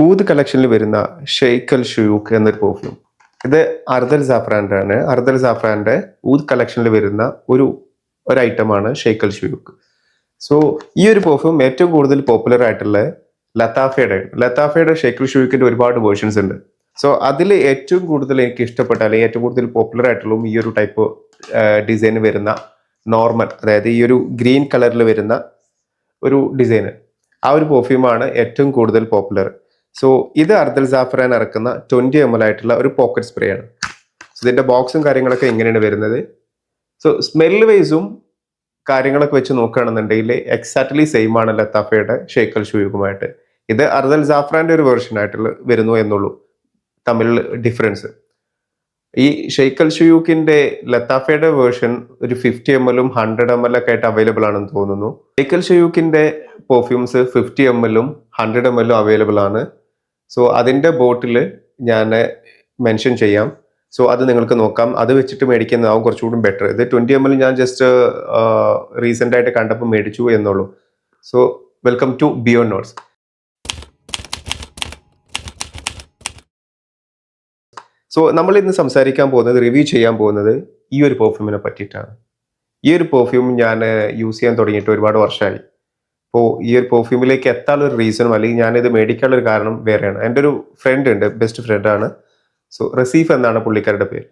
ഊദ് കളക്ഷനിൽ വരുന്ന ഷെയ്ഖ് അൽ ഷുയൂഖ് എന്നൊരു പെർഫ്യൂം. ഇത് അർദൽ സാഫ്രാൻ്റെ ആണ്. അർദൽ സാഫ്രാൻ്റെ ഊദ് കളക്ഷനിൽ വരുന്ന ഒരു ഐറ്റമാണ് ഷെയ്ഖ് അൽ ഷുയൂഖ്. സോ ഈ ഒരു പെർഫ്യൂം ഏറ്റവും കൂടുതൽ പോപ്പുലർ ആയിട്ടുള്ള ലത്താഫയുടെ ഷെയ്ഖ് അൽ ഷുയൂഖിന്റെ ഒരുപാട് വേർഷൻസ് ഉണ്ട്. സോ അതിൽ ഏറ്റവും കൂടുതൽ എനിക്ക് ഇഷ്ടപ്പെട്ട അല്ലെങ്കിൽ ഏറ്റവും കൂടുതൽ പോപ്പുലർ ആയിട്ടുള്ളതും ഈ ഒരു ടൈപ്പ് ഡിസൈൻ വരുന്ന നോർമൽ, അതായത് ഈ ഒരു ഗ്രീൻ കളറിൽ വരുന്ന ഒരു ഡിസൈന്, ആ ഒരു പെർഫ്യൂമാണ് ഏറ്റവും കൂടുതൽ പോപ്പുലർ. സോ ഇത് അർദൽ സാഫ്രാൻ ഇറക്കുന്ന 20 ml ആയിട്ടുള്ള ഒരു പോക്കറ്റ് സ്പ്രേ ആണ്. സോ ഇതിന്റെ ബോക്സും കാര്യങ്ങളൊക്കെ ഇങ്ങനെയാണ് വരുന്നത്. സോ സ്മെല്ല് വൈസും കാര്യങ്ങളൊക്കെ വെച്ച് നോക്കുകയാണെന്നുണ്ടെങ്കിൽ എക്സാക്ട്ലി സെയിം ആണ് ലത്താഫയുടെ ഷെയ്ഖ് അൽ ഷുയൂഖുമായിട്ട്. ഇത് അർദൽ സാഫ്രാന്റെ ഒരു വേർഷൻ ആയിട്ടുള്ള വരുന്നു എന്നുള്ളൂ തമ്മിൽ ഡിഫറൻസ്. ഈ ഷെയ്ഖ് അൽ ഷുയൂഖിന്റെ ലത്താഫയുടെ വേർഷൻ ഒരു 50 ml 100 ml ഒക്കെ ആയിട്ട് അവൈലബിൾ ആണെന്ന് തോന്നുന്നു. ഷെയ്ഖ് അൽ ഷുയൂഖിന്റെ പെർഫ്യൂംസ് 50 ml 100 ml അവൈലബിൾ ആണ്. സോ അതിന്റെ ബോട്ടിൽ ഞാൻ മെൻഷൻ ചെയ്യാം. സോ അത് നിങ്ങൾക്ക് നോക്കാം. അത് വെച്ചിട്ട് മേടിക്കുന്നതാവും കുറച്ചുകൂടി ബെറ്റർ. ഇത് 20 ml ഞാൻ ജസ്റ്റ് റീസെന്റ് ആയിട്ട് കണ്ടപ്പോൾ മേടിച്ചു എന്നുള്ളൂ. So welcome to beyond notes. So നമ്മൾ ഇന്ന് സംസാരിക്കാൻ പോകുന്നത്, റിവ്യൂ ചെയ്യാൻ പോകുന്നത് ഈ ഒരു പെർഫ്യൂമിനെ പറ്റിയിട്ടാണ്. ഈ ഒരു പെർഫ്യൂം ഞാൻ യൂസ് ചെയ്യാൻ തുടങ്ങിയിട്ട് ഒരുപാട് വർഷമായി. അപ്പോൾ ഈ ഒരു പെർഫ്യൂമിലേക്ക് എത്താനുള്ള ഒരു റീസണും അല്ലെങ്കിൽ ഞാനിത് മേടിക്കാനുള്ള ഒരു കാരണം വേറെയാണ്. എൻ്റെ ഒരു ഫ്രണ്ട് ഉണ്ട്, ബെസ്റ്റ് ഫ്രണ്ടാണ്. സോ റസീഫ് എന്നാണ് പുള്ളിക്കാരുടെ പേര്.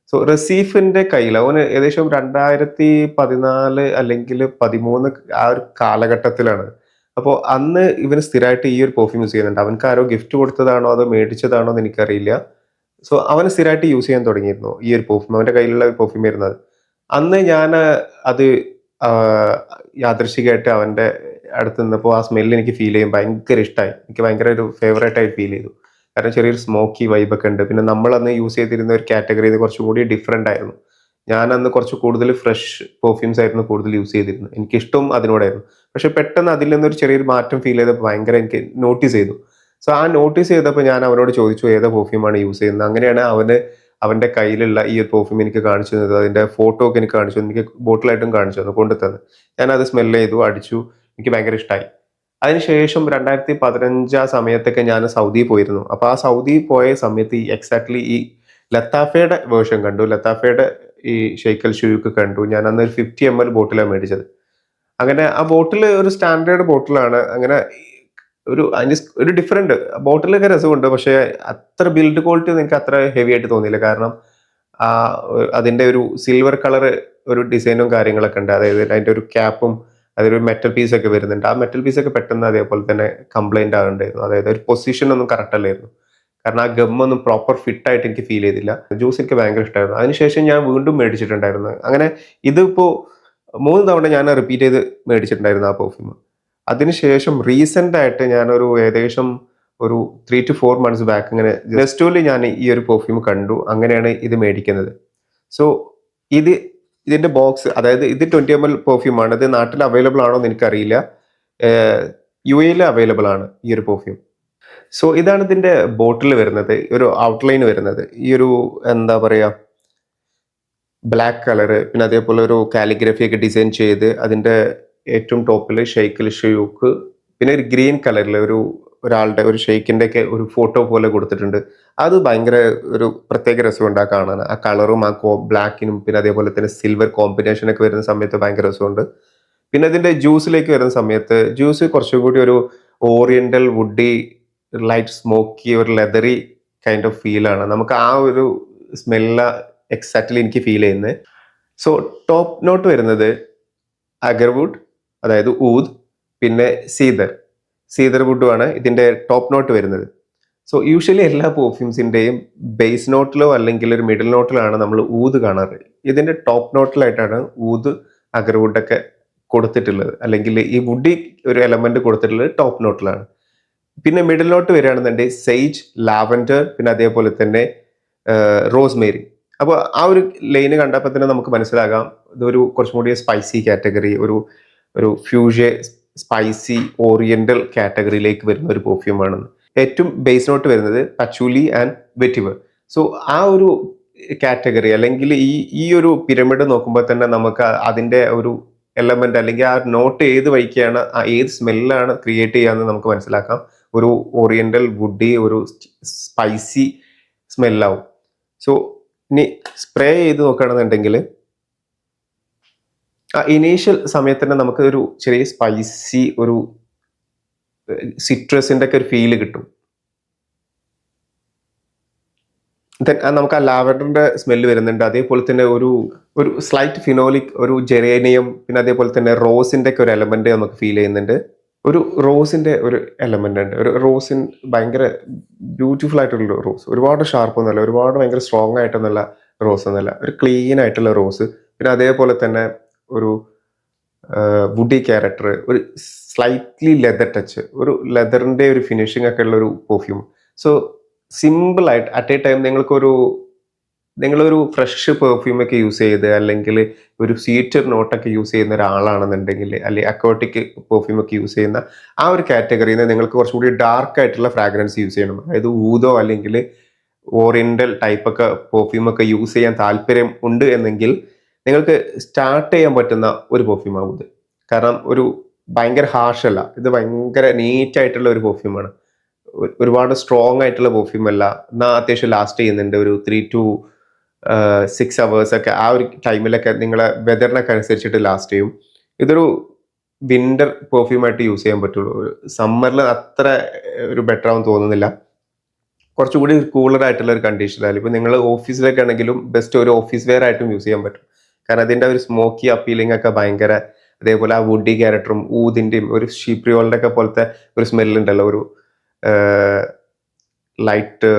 സോ റസീഫിൻ്റെ കയ്യിൽ അവന് ഏകദേശം 2014 അല്ലെങ്കിൽ 13 ആ ഒരു കാലഘട്ടത്തിലാണ്. അപ്പോൾ അന്ന് ഇവന് സ്ഥിരമായിട്ട് ഈ ഒരു പെർഫ്യൂം യൂസ് ചെയ്യുന്നുണ്ട്. അവൻക്ക് ആരോ ഗിഫ്റ്റ് കൊടുത്തതാണോ അതോ മേടിച്ചതാണോ എന്ന് എനിക്കറിയില്ല. സോ അവന് സ്ഥിരമായിട്ട് യൂസ് ചെയ്യാൻ തുടങ്ങിയിരുന്നു ഈ ഒരു പെർഫ്യൂം. അവൻ്റെ കയ്യിലുള്ള ഒരു പെർഫ്യൂം വരുന്നത്. അന്ന് ഞാൻ അത് യാദൃശികമായിട്ട് അവൻ്റെ അടുത്ത് നിന്നപ്പോൾ ആ സ്മെല്ല് എനിക്ക് ഫീൽ ചെയ്യും ഭയങ്കര ഇഷ്ടമായി. എനിക്ക് ഭയങ്കര ഒരു ഫേവറേറ്റ് ആയി ഫീൽ ചെയ്തു. കാരണം ചെറിയൊരു സ്മോക്കി വൈബൊക്കെ ഉണ്ട്. പിന്നെ നമ്മളന്ന് യൂസ് ചെയ്തിരുന്ന ഒരു കാറ്റഗറി കുറച്ചും കൂടി ഡിഫറെൻ്റ് ആയിരുന്നു. ഞാൻ അന്ന് കുറച്ച് കൂടുതൽ ഫ്രഷ് പെർഫ്യൂംസ് ആയിരുന്നു കൂടുതൽ യൂസ് ചെയ്തിരുന്നത്. എനിക്കിഷ്ടവും അതിനോടായിരുന്നു. പക്ഷെ പെട്ടെന്ന് അതിൽ നിന്നൊരു ചെറിയൊരു മാറ്റം ഫീൽ ചെയ്തപ്പോൾ ഭയങ്കര എനിക്ക് നോട്ടീസ് ചെയ്തു. സോ ആ നോട്ടീസ് ചെയ്തപ്പോൾ ഞാൻ അവനോട് ചോദിച്ചു ഏതാ പെർഫ്യൂമാണ് യൂസ് ചെയ്യുന്നത്. അങ്ങനെയാണ് അവൻ്റെ കയ്യിലുള്ള ഈ ഒരു പെർഫ്യൂം എനിക്ക് കാണിച്ചു തന്നത്. അതിൻ്റെ ഫോട്ടോ ഒക്കെ എനിക്ക് കാണിച്ചു തന്നു. എനിക്ക് ബോട്ടിലായിട്ടും കാണിച്ചു തന്നു, കൊണ്ടുതന്നു. ഞാനത് സ്മെല്ല് ചെയ്തു, അടിച്ചു. എനിക്ക് ഭയങ്കര ഇഷ്ടമായി. അതിനുശേഷം 2015 ആ സമയത്തൊക്കെ ഞാൻ സൗദി പോയിരുന്നു. അപ്പോൾ ആ സൗദി പോയ സമയത്ത് ഈ എക്സാക്ട്ലി ഈ ലത്താഫയുടെ വേർഷൻ കണ്ടു. ലത്താഫയുടെ ഈ ഷെയ്ഖ് അൽ ഷുയൂഖ് കണ്ടു. ഞാൻ അന്ന് ഒരു 50 ml ബോട്ടിലാണ് മേടിച്ചത്. അങ്ങനെ ആ ബോട്ടിൽ ഒരു സ്റ്റാൻഡേർഡ് ബോട്ടിലാണ്. അങ്ങനെ അതിന് ഒരു ഡിഫറെന്റ് ബോട്ടിലൊക്കെ രസമുണ്ട്. പക്ഷേ അത്ര ബിൽഡ് ക്വാളിറ്റി ഒന്നും എനിക്ക് അത്ര ഹെവി ആയിട്ട് തോന്നിയില്ല. കാരണം അതിന്റെ ഒരു സിൽവർ കളർ ഒരു ഡിസൈനും കാര്യങ്ങളൊക്കെ ഉണ്ട്. അതായത് അതിന്റെ ഒരു ക്യാപ്പും അതൊരു മെറ്റൽ പീസൊക്കെ വരുന്നുണ്ട്. ആ മെറ്റൽ പീസൊക്കെ പെട്ടെന്ന് അതേപോലെ തന്നെ കംപ്ലൈന്റ് ആകുന്നുണ്ടായിരുന്നു. അതായത് ഒരു പൊസിഷൻ ഒന്നും കറക്റ്റ് അല്ലായിരുന്നു. കാരണം ആ ഗമ്മൊന്നും പ്രോപ്പർ ഫിറ്റ് ആയിട്ട് എനിക്ക് ഫീൽ ചെയ്തില്ല. ജ്യൂസ് എനിക്ക് ഭയങ്കര ഇഷ്ടമായിരുന്നു. അതിനുശേഷം ഞാൻ വീണ്ടും മേടിച്ചിട്ടുണ്ടായിരുന്നു. അങ്ങനെ ഇതിപ്പോ 3 തവണ ഞാൻ റിപ്പീറ്റ് ചെയ്ത് മേടിച്ചിട്ടുണ്ടായിരുന്നു ആ പെർഫ്യൂം. അതിനുശേഷം റീസെന്റ് ആയിട്ട് ഞാനൊരു ഏകദേശം ഒരു 3 to 4 months ബാക്ക് ഇങ്ങനെ നെസ്റ്റോയിൽ ഞാൻ ഈ ഒരു പെർഫ്യൂം കണ്ടു. അങ്ങനെയാണ് ഇത് മേടിക്കുന്നത്. സോ ഇതിന്റെ ബോക്സ്, അതായത് ഇത് 20 ml പെർഫ്യൂം ആണ്. ഇത് നാട്ടിൽ അവൈലബിൾ ആണോ എന്ന് എനിക്കറിയില്ല. UAE അവൈലബിൾ ആണ് ഈ ഒരു പെർഫ്യൂം. സോ ഇതാണ് ഇതിന്റെ ബോട്ടിൽ വരുന്നത്, ഒരു ഔട്ട്ലൈൻ വരുന്നത്. ഈ ഒരു എന്താ പറയാ, ബ്ലാക്ക് കളറ്, പിന്നെ അതേപോലെ ഒരു കാലിഗ്രഫി ഒക്കെ ഡിസൈൻ ചെയ്ത് അതിന്റെ ഏറ്റവും ടോപ്പിൽ ഷെയ്ഖ് അൽ ഷുയൂഖ്, പിന്നെ ഒരു ഗ്രീൻ കളറിൽ ഒരാളുടെ ഒരു ഷെയ്ഖിന്റെ ഒക്കെ ഒരു ഫോട്ടോ പോലെ കൊടുത്തിട്ടുണ്ട്. അത് ഭയങ്കര ഒരു പ്രത്യേക രസമുണ്ട് ആ കാണാൻ. ആ കളറും ആ ബ്ലാക്കിനും പിന്നെ അതേപോലെ തന്നെ സിൽവർ കോമ്പിനേഷൻ ഒക്കെ വരുന്ന സമയത്ത് ഭയങ്കര രസമുണ്ട്. പിന്നെ ഇതിന്റെ ജ്യൂസിലേക്ക് വരുന്ന സമയത്ത് ജ്യൂസ് കുറച്ചും കൂടി ഒരു ഓറിയന്റൽ വുഡി ലൈറ്റ് സ്മോക്കി ഒരു ലെതറി കൈൻഡ് ഓഫ് ഫീലാണ്. നമുക്ക് ആ ഒരു സ്മെല്ല എക്സാക്ട്ലി എനിക്ക് ഫീൽ ചെയ്യുന്നത്. സോ ടോപ്പ് നോട്ട് വരുന്നത് അഗർവുഡ്, അതായത് ഊദ്, പിന്നെ സീതർ വുഡുമാണ് ഇതിന്റെ ടോപ്പ് നോട്ട് വരുന്നത്. സോ യൂഷ്വലി എല്ലാ പെർഫ്യൂംസിന്റെയും ബേസ് നോട്ടിലോ അല്ലെങ്കിൽ ഒരു മിഡിൽ നോട്ടിലാണ് നമ്മൾ ഊദ് കാണാറ്. ഇതിന്റെ ടോപ്പ് നോട്ടിലായിട്ടാണ് ഊദ്, അഗർവുഡൊക്കെ കൊടുത്തിട്ടുള്ളത്. അല്ലെങ്കിൽ ഈ വുഡി ഒരു എലമെന്റ് കൊടുത്തിട്ടുള്ളത് ടോപ്പ് നോട്ടിലാണ്. പിന്നെ മിഡിൽ നോട്ട് വരികയാണെന്നുണ്ടെങ്കിൽ സെയ്ജ്, ലാവൻഡർ, പിന്നെ അതേപോലെ തന്നെ റോസ്മേരി. അപ്പോൾ ആ ഒരു ലൈന് കണ്ടപ്പോൾ തന്നെ നമുക്ക് മനസ്സിലാകാം ഇതൊരു കുറച്ചും കൂടി സ്പൈസി കാറ്റഗറി, ഒരു ഫ്യൂഷ്യ സ്പൈസി ഓറിയന്റൽ കാറ്റഗറിയിലേക്ക് വരുന്ന ഒരു പെർഫ്യൂമാണെന്ന്. ഏറ്റവും ബേസ് നോട്ട് വരുന്നത് പച്ചൂലി ആൻഡ് വെറ്റിവർ. സോ ആ ഒരു കാറ്റഗറി അല്ലെങ്കിൽ ഈ ഒരു പിരമിഡ് നോക്കുമ്പോൾ തന്നെ നമുക്ക് അതിന്റെ ഒരു എലമെന്റ് അല്ലെങ്കിൽ ആ നോട്ട് ഏത് വഴിക്കാണ്, ഏത് സ്മെല്ലാണ് ക്രിയേറ്റ് ചെയ്യാന്ന് നമുക്ക് മനസ്സിലാക്കാം. ഒരു ഓറിയന്റൽ വുഡി ഒരു സ്പൈസി സ്മെല്ലാവും. സോ ഇനി സ്പ്രേ ചെയ്ത് നോക്കുകയാണെന്നുണ്ടെങ്കിൽ ആ ഇനീഷ്യൽ സമയത്ത് തന്നെ നമുക്ക് ഒരു ചെറിയ സ്പൈസി ഒരു സിട്രസിന്റെ ഒക്കെ ഒരു ഫീല് കിട്ടും. നമുക്ക് ആ ലാവൻഡറിന്റെ സ്മെല്ല് വരുന്നുണ്ട്. അതേപോലെ തന്നെ ഒരു ഒരു സ്ലൈറ്റ് ഫിനോലിക്, ഒരു ജെറേനിയം, പിന്നെ അതേപോലെ തന്നെ റോസിന്റെ ഒക്കെ ഒരു എലമെന്റ് നമുക്ക് ഫീൽ ചെയ്യുന്നുണ്ട്. ഒരു റോസിന്റെ ഒരു എലമെന്റ് ഉണ്ട്. ഒരു റോസിൻ ഭയങ്കര ബ്യൂട്ടിഫുൾ ആയിട്ടുള്ള റോസ്. ഒരുപാട് ഷാർപ്പ് ഒന്നുമല്ല, ഒരുപാട് ഭയങ്കര സ്ട്രോങ് ആയിട്ടൊന്നുമല്ല റോസ് ഒന്നുമല്ല. ഒരു ക്ലീൻ ആയിട്ടുള്ള റോസ്. പിന്നെ അതേപോലെ തന്നെ ഒരു വുഡി ക്യാരക്ടർ, ഒരു സ്ലൈറ്റ്ലി ലെതർ ടച്ച്, ഒരു ലെതറിന്റെ ഒരു ഫിനിഷിംഗ് ഒക്കെ ഉള്ള ഒരു പെർഫ്യൂം. സോ സിമ്പിൾ ആയിട്ട് അറ്റ് എ ടൈം നിങ്ങളൊരു ഫ്രഷ് പെർഫ്യൂം ഒക്കെ യൂസ് ചെയ്ത് അല്ലെങ്കിൽ ഒരു സ്വീറ്റർ നോട്ടൊക്കെ യൂസ് ചെയ്യുന്ന ഒരാളാണെന്നുണ്ടെങ്കിൽ, അല്ലെങ്കിൽ അക്വാട്ടിക് പെർഫ്യൂം ഒക്കെ യൂസ് ചെയ്യുന്ന ആ ഒരു കാറ്റഗറിയിൽ നിന്ന് നിങ്ങൾക്ക് കുറച്ചുകൂടി ഡാർക്ക് ആയിട്ടുള്ള ഫ്രാഗ്രൻസ് യൂസ് ചെയ്യണം. അതായത് ഊതോ അല്ലെങ്കിൽ ഓറിയന്റൽ ടൈപ്പ് ഒക്കെ പെർഫ്യൂം ഒക്കെ യൂസ് ചെയ്യാൻ താല്പര്യം ഉണ്ട് എന്നെങ്കിൽ നിങ്ങൾക്ക് സ്റ്റാർട്ട് ചെയ്യാൻ പറ്റുന്ന ഒരു പെർഫ്യൂം ആവും ഇത്. കാരണം ഒരു ഭയങ്കര ഹാർഷ് അല്ല, ഇത് ഭയങ്കര നീറ്റ് ആയിട്ടുള്ള ഒരു പെർഫ്യൂമാണ്. ഒരുപാട് സ്ട്രോങ് ആയിട്ടുള്ള പെർഫ്യൂം അല്ല, എന്നാൽ അത്യാവശ്യം ലാസ്റ്റ് ചെയ്യുന്നുണ്ട്. ഒരു 3 to 6 hours ഒക്കെ ആ ഒരു ടൈമിലൊക്കെ നിങ്ങളെ വെതറിനൊക്കെ അനുസരിച്ചിട്ട് ലാസ്റ്റ് ചെയ്യും. ഇതൊരു വിന്റർ പെർഫ്യൂം ആയിട്ട് യൂസ് ചെയ്യാൻ പറ്റുള്ളൂ. സമ്മറിൽ അത്ര ഒരു ബെറ്റർ ആവും തോന്നുന്നില്ല. കുറച്ചുകൂടി കൂളർ ആയിട്ടുള്ള ഒരു കണ്ടീഷനിലാണ്. ഇപ്പൊ നിങ്ങൾ ഓഫീസിലൊക്കെ ആണെങ്കിലും ബെസ്റ്റ് ഒരു ഓഫീസ് വെയർ ആയിട്ടും യൂസ് ചെയ്യാൻ പറ്റും. കാരണം അതിന്റെ ഒരു സ്മോക്കി അപ്പീലിംഗ് ഒക്കെ ഭയങ്കര, അതേപോലെ ആ വുഡി ക്യാരക്ടറും ഊതിന്റെയും ഒരു ഷീപ്രിയോളിന്റെ ഒക്കെ പോലത്തെ ഒരു സ്മെല്ലുണ്ടല്ലോ, ഒരു ലൈറ്റ്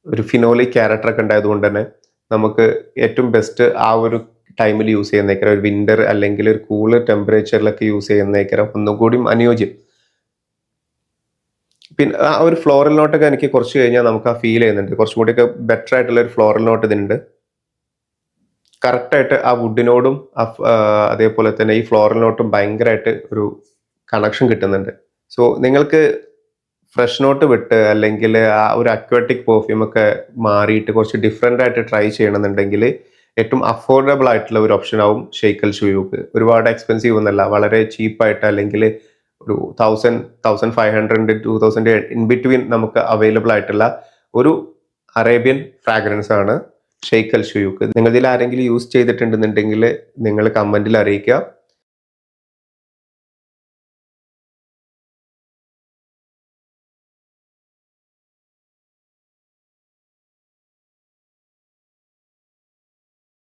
ഒരു ഫിനോളിക് ക്യാരക്ടർ ഒക്കെ ഉണ്ടായതുകൊണ്ട് തന്നെ നമുക്ക് ഏറ്റവും ബെസ്റ്റ് ആ ഒരു ടൈമിൽ യൂസ് ചെയ്യുന്നേക്കാരം, ഒരു വിന്റർ അല്ലെങ്കിൽ ഒരു കൂള് ടെമ്പറേച്ചറിലൊക്കെ യൂസ് ചെയ്യുന്നേക്കാരം ഒന്നും കൂടി അനുയോജ്യം. പിന്നെ ആ ഒരു ഫ്ലോറൽ നോട്ടൊക്കെ എനിക്ക് കുറച്ച് കഴിഞ്ഞാൽ നമുക്ക് ആ ഫീൽ ചെയ്യുന്നുണ്ട്. കുറച്ചും കൂടിയൊക്കെ ബെറ്റർ ആയിട്ടുള്ള ഒരു ഫ്ലോറൽ നോട്ട് ഇതിനുണ്ട്. കറക്റ്റായിട്ട് ആ വുഡിനോടും അതേപോലെ തന്നെ ഈ ഫ്ലോറൽ നോട്ടും ഭയങ്കരമായിട്ട് ഒരു കണക്ഷൻ കിട്ടുന്നുണ്ട്. സോ നിങ്ങൾക്ക് ഫ്രഷ് നോട്ട് വിട്ട് അല്ലെങ്കിൽ ആ ഒരു അക്വാട്ടിക് പെർഫ്യൂം ഒക്കെ മാറിയിട്ട് കുറച്ച് ഡിഫറെൻ്റ് ആയിട്ട് ട്രൈ ചെയ്യണമെന്നുണ്ടെങ്കിൽ ഏറ്റവും അഫോർഡബിൾ ആയിട്ടുള്ള ഒരു ഓപ്ഷൻ ആവും ഷെയ്ക്കൽ ഷുയൂക്ക്. ഒരുപാട് എക്സ്പെൻസീവ് ഒന്നല്ല, വളരെ ചീപ്പായിട്ട് അല്ലെങ്കിൽ ഒരു 1500 2000 ഇൻ ബിറ്റ്വീൻ നമുക്ക് അവൈലബിൾ ആയിട്ടുള്ള ഒരു അറേബ്യൻ ഫ്രാഗ്രൻസ് ആണ് ഷെയ്ക്കൽ ഷുയൂക്ക്. നിങ്ങൾ ഇതിൽ ആരെങ്കിലും യൂസ് ചെയ്തിട്ടുണ്ടെന്നുണ്ടെങ്കിൽ നിങ്ങൾ കമന്റിൽ അറിയിക്കുക.